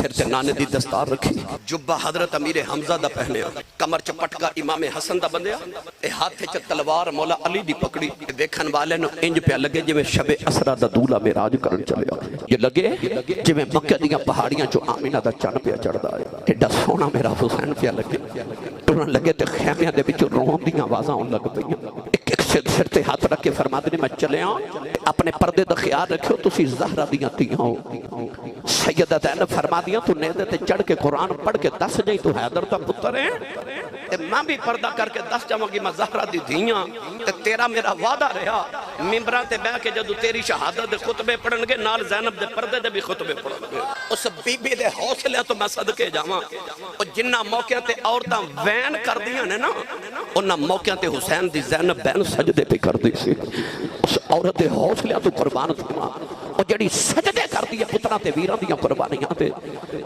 سر تے نانے دی دستار رکھی، جبہ حضرت امیر حمزہ دا پہنیا، کمر چ پٹکا امام حسن دا بندیا، اے ہاتھ چ تلوار مولا علی دی پکڑی، دیکھن والے نو انج پہ لگے جویں شب اسرا دا دولا معراج کرن چلیا، یہ لگے جویں مکہ دیاں پہاڑیاں چوں آمینہ دا چن پہ چڑھدا ہے، ایڈا سونا میرا حسین پہ لگے، ٹرن لگے تے خیمیاں دے وچوں رون دیاں آوازاں ہون لگ پئیاں، ایک ایک سر تے ہاتھ رکھ کے فرماتے نے میں چلے اپنے پردے دا خیال رکھو تسی زہرہ دیاں تیاں ہو، سیدہ زینب فرما دیا تو نیدے تے چڑھ کے قرآن پڑھ کے دس جائیں تو حیدر تا پتر ہے، تے میں بھی پردہ کر کے دس جاؤں گی میں زہرہ دی دھیاں، تے تیرا میرا وعدہ رہا ممبران تے بہ کے جدو تیری شہادت دے خطبے پڑھن گے نال زینب دے پردے دے بھی خطبے پڑھن گے، اس بی بی دے حوصلے تو میں صدقے جاواں، اور جنہ موقع تے عورتاں وین کر دیاں نے نا انہ موقع تے حسین دی زینب بہن سجدے پہ کر دی سی، اس عورت دے حوصلے تو قربان تھا، اور جڑی سجدے کر دی پترہ تے ویران دیاں قربانیاں تے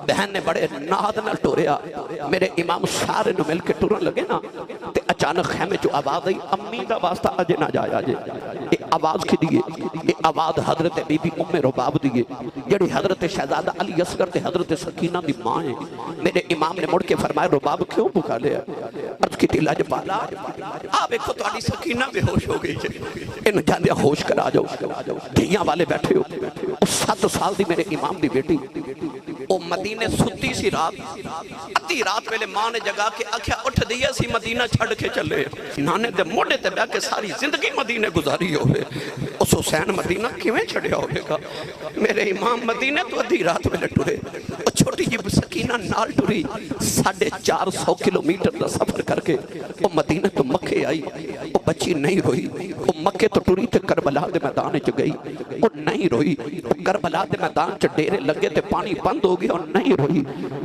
بہن نے بڑے ناد نہ ٹوریا، میرے امام سارے نو مل کے ٹورن لگے نا تے اچانک خیمے چو آواز آئی امی دا واسطہ اجے نہ جایا جے، یہ آواز کی دیئے، یہ آواز حضرت بی بی ام رباب دیئے جڑی حضرت شہزادہ علی اصغر تے حضرت سکینہ دی ماں ہیں، میرے امام نے مڑ کے فرمایا رباب کیوں بکا لیا، عرض کی تھی لاجپالا آپ ایک تو علی سکینہ بے ہوش ہو گئی جے، ان جاندیا ہوش کرا جاؤ، دھیاں والے بیٹھے ہو، اس 7 سال دی میرے امام دی بیٹی او مدینے ستی سی رات ادھی رات ویلے ماں نے جگا کے آکھیا اٹھ دیا سی مدینہ چھڑ کے چلے، نانے دے موڑے تے بیا کے ساری زندگی مدینے گزاری ہوئے، اس حسین مدینہ کیویں چھڑیا ہوئے گا، میرے امام مدینے تو ادھی رات ویلے ٹورے، اور چھوٹی جی سکینہ نال ٹوری 450 کلومیٹر دا سفر کر کے وہ مدینہ تو مکے آئی، وہ بچی نہیں روئی، وہ مکے تو ٹوری تے کربلا دے میدان چ گئی، وہ نہیں روئی، کربلا دے میدان چ ڈیرے لگے تے پانی بند ہو گیا اور نہیں روئی،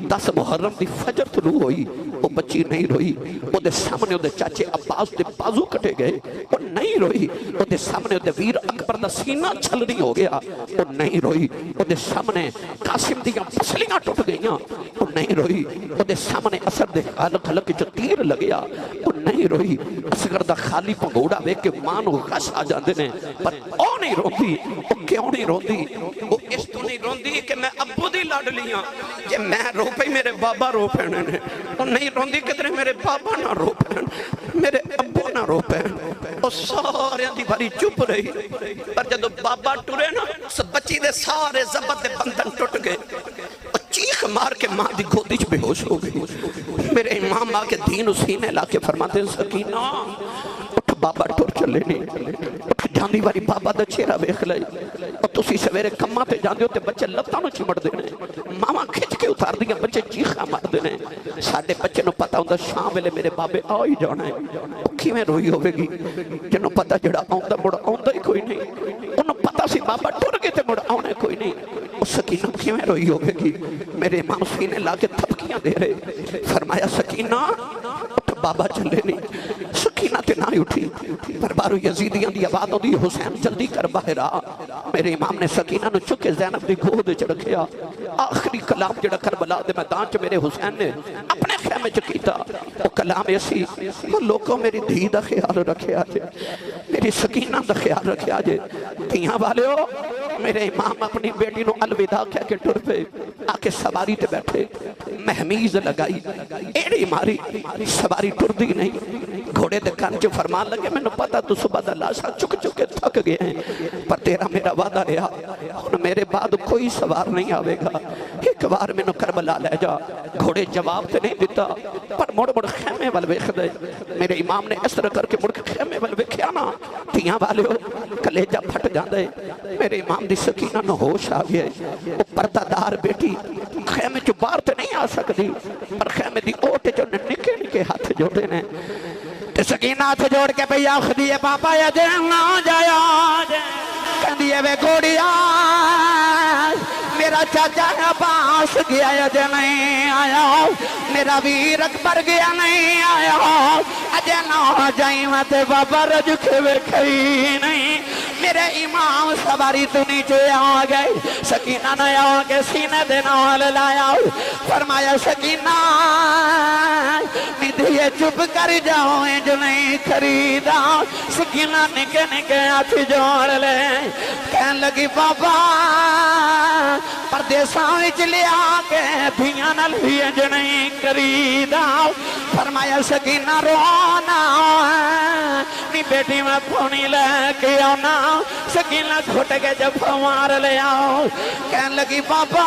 10 محرم دی فجر طلوع ہوئی، وہ بچی نہیں روئی، وہ دے سامنے وہ دے چاچے عباس دے بازو کٹے گئے، وہ نہیں روئی، وہ دے سامنے وہ دے ویر اکبر دا سینہ چھلنی ہو گیا، وہ نہیں روئی، وہ دے سامنے قاسم دیاں پسلیاں ٹوٹ گئیاں، وہ نہیں روئی، وہ دے سامنے اثر دے خلق جو تیر لگیا، وہ نہیں روئی، اصغر دا خالی پنگوڑا وے کے مانو غش آ جاندے نے، پر او نہیں روندی، وہ کیوں نہیں روندی، وہ اس تو نہیں روندی کہ میں ابو دی لڑ لیاں، جے میں رو پئی میرے بابا رو پینے نے، وہ نہیں روندی کدھر میرے بابا نہ رو پین، میرے ابو نہ رو پین، وہ سارے دی بھاری چپ رہی، پر جدو بابا ٹورے نا اس بچی دے سارے زبط دے بندن ٹوٹ گئے، چیخ مار کے ماں دی گودی چ بے ہوش ہو گئی، میرے امام آ کے دین سینے لا کے فرماتے ہیں سکینہ اٹھ بابا ٹور چلے نہیں، اٹھ جاندی واری بابا دا چہرہ ویکھ لئی، اور تسی سویرے کماں تے جاندے ہو تے بچے لتاں نو چمڑ دینے، ماما کھچ کے اتار دیاں بچے چیخا مار دینے، ساڈے بچے نو پتہ ہوندا شام ویلے میرے بابے آ ہی جانا ہے، کیویں روئی ہوے گی، جنوں پتہ جڑا آوندا مڑ آوندا ہی کوئی نہیں، انہوں پتہ سی بابا ٹر کے تے مڑ آونا کوئی نہیں، اس سکینہ کیویں روئی ہوے گی، میرے امام سینے لا کے تھپکیاں دے رہے، فرمایا سکینہ اٹھ بابا چلے نہیں، سکینہ تے نہ اٹھی، پر بارو یزیدیاں دی آواز دی حسین جلدی کر باہر آ، میرے امام نے سکینہ نو چکے زینب دی گود چ رکھیا، آخری کلام جڑا کربلا دے میدان چ میرے حسین نے اپنے خیمے چ کیتا، وہ کلام ایسی وہ لوگوں میری دھی دا خیال رکھیا جے، میری سکینہ دا خیال رکھیا جے، تیاں والے ہو میرے امام اپنی بیٹی نو الوداع کہہ کے ٹر پے، آکے سواری تے بیٹھے، مہمیز لگائی، ایڑی ماری، سواری ٹر دی نہیں، گھوڑے دے کان جو فرمان لگے میں نے پتا تو صبح دا لاشا چک چکے تھک گئے ہیں، پر تیرا میرا وعدہ رہا، اور میرے بعد کوئی سوار نہیں آوے گا، ایک بار میں نے کربلا لے جا، گھوڑے جواب تے نہیں دیتا، پر مڑ مڑ خیمے وال ویکھ دے، میرے امام نے اس طرح کر کے مڑ کے خیمے وال ویکھیا نا، تیاں والے ہو کلیجہ پھٹ جاندے، میرے امام دی سکینہ نو ہوش آ گئے، وہ پردہ دار بیٹی خیمے چو باہر تے نہیں آ سکتی، پر خیمے دی اوٹے جو نکے نکے ہاتھ جوڑے نے، تے سکینہ ہاتھ جوڑ کے پہ آخ دیئے پاپا یا دین نہ جایا کہن دیئے وے گوڑیا میرا چاچا عباس گیا اجے نہیں آیا، میرا ویر اکبر گیا نہیں آیا، اجے نہ جائیں میں تے بابا رج کے ویکھئی نہیں، میرے امام سواری تو نیچے آ گئے سکینہ نے آ کے سینے دے نال لایا فرمایا سکینہ ندھیے چپ کر جاؤ جو نہیں خریدا سکینہ نکے نکے ہاتھ جوڑ لے کہن لگی بابا پردیساں وچ لیا کے دھیاں نال بھی جو نہیں خریدا فرمایا سکینہ رونا نی بیٹی میں پھونی لے کے آنا سکینہ گھٹ کے جب مار لے آؤ کہن لگی بابا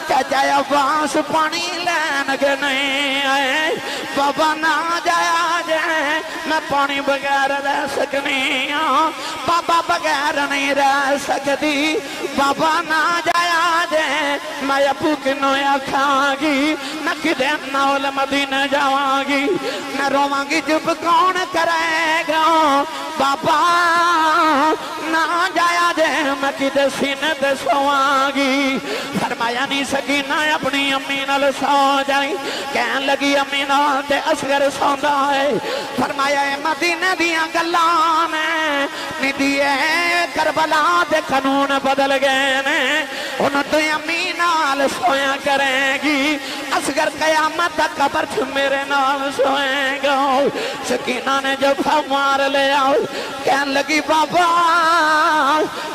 کیا جایا باس پانی لین کے نہیں آئے بابا نہ جایا جائے میں پانی بغیر رہ سکنی ہوں بابا بغیر نہیں رہ سکتی بابا نہ جایا جائے میں ابو کنو یا کھاں گی میں کدے نول مدینہ جاواں گی میں رواں گی جب کون کرے گا بابا نہ جایا جائے میں کدے سینے دے سواں گی فرمایا نہیں سکینہ اپنی امی نال سو جائی کہن لگی امی نال تے اصغر سوندا ہے فرمایا اے مدینہ دیاں گلاں نے ندیے کربلا دے قانون بدل گئے نے انہوں تو امی نال سویا کریں گی اصغر قیامت تک قبر چھ میرے نال سوئیں گا سکینہ نے جب مار لے آؤ کہن لگی بابا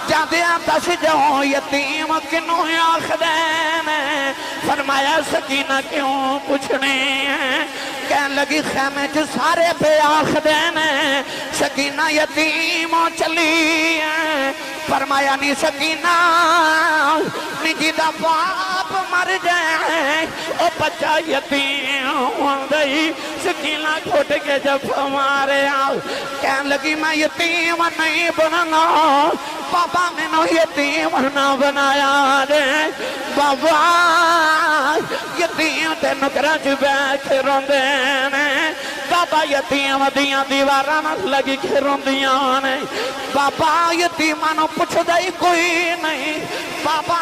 جاندیاں دس جاؤ یتیم کنوں آخ دینے فرمایا سکینہ کیوں پوچھنے ہیں کہن لگی خیمے چھ سارے پہ آخ دینے سکینہ یتیموں چلی ہیں فرمایا نہیں سکینہ نجی دا باپ مر جائے او بچہ یتیم ہو گئی سکینہ کھوٹ کے جب ہمارے آؤ کہن لگی میں یتیم نہیں بننا بابا میں نو یتیم نہ بنایا دے بابا یتیم تے نکرہ چھ بیٹھ روندے نے بابا یتیم دیاں دیواراں لگی کے روندیاں نے بابا یتیمانوں پوچھ دائی کوئی نہیں بابا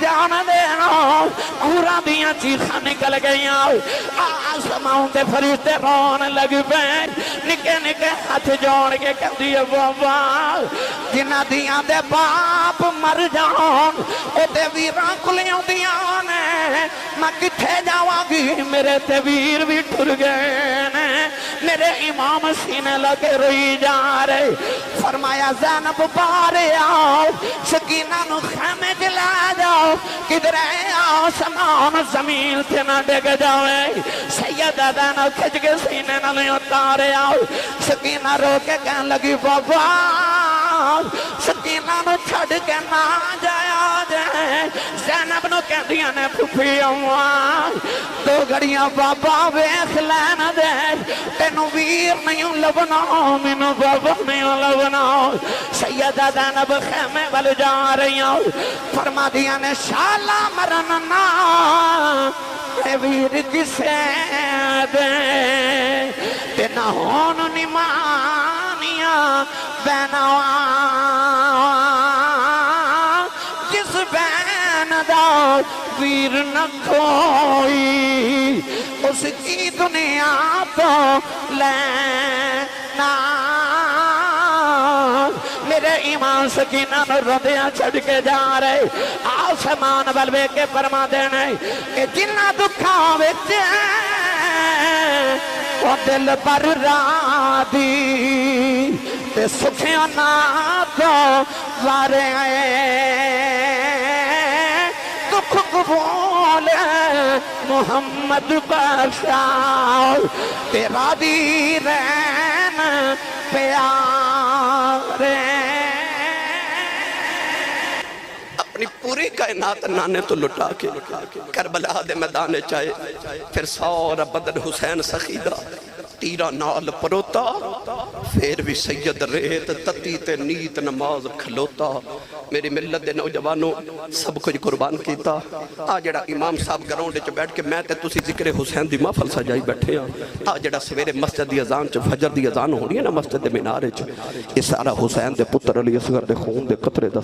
جان دینا کورا دیاں چیخاں نکل گئیاں آسماؤں تے فرشتے رون لگ پہ نکے نکے ہاتھ جوڑ کے کہہ دیئے بابا جنہ دیاں دے باپ مر جان او تے ویراں کلیوں دیاں نے میں کتھے جاواں گی میرے تے ویر بھی ٹر گئے نے میرے امام سینے لگے روئی جا رہے فرمایا زینب بارے آؤ سکینہ نو خیمے جلا جاؤ کدھر ہے آسمان زمین تھے نہ ڈگ جاوے سیدہ زینب کھچ کے سینے نہ لیں اتارے آؤ سکینہ رو کے کہن لگی بابا سکینہ نو چھڑ کے نہ جایا جائے زینب نو کہہ دیا نے پھوپھی اماں دو گھڑیاں بابا ویخ لین دے تینو ویر نہیں لبنا منو بابا نہیں لبنا سیدہ زینب خیمے وال جا رہی ہوں فرما دیا نے شالا مرننا اے ویر کسے دے تینا ہون نمانیاں بیناواں جس بین دا ویر نہ کوئی اس کی دنیا تو لینا میرے ایمان سکینہ میں ردیاں چھڑ کے جا رہے آسمان بلوے کے فرما دینے کہ جنہ دکھاں وچ وہ دل پر را دی تے سکھیاں نہ تو وارے دکھ قبول محمد بخشا تیرا دی رین پیارے اپنی پوری کائنات نانے تو لٹا کے کربلا دے میدان چاہے پھر سورا بدن حسین سخیدہ تیرہ نال پروتا پھر بھی سید ریت تتی تے نیت نماز کھلوتا میری ملت دے نوجوانوں سب کچھ قربان کیتا جڑا امام صاحب گراؤنڈ وچ بیٹھ کے میں تے تسی ذکر حسین دی محفل سجائی بیٹھے ہاں جڑا سویرے مسجد دی اذان چ فجر دی اذان ہونی ہے نا مسجد دے مینار وچ یہ سارا حسین دے پتر علی اصغر دے خون دے قطرے دا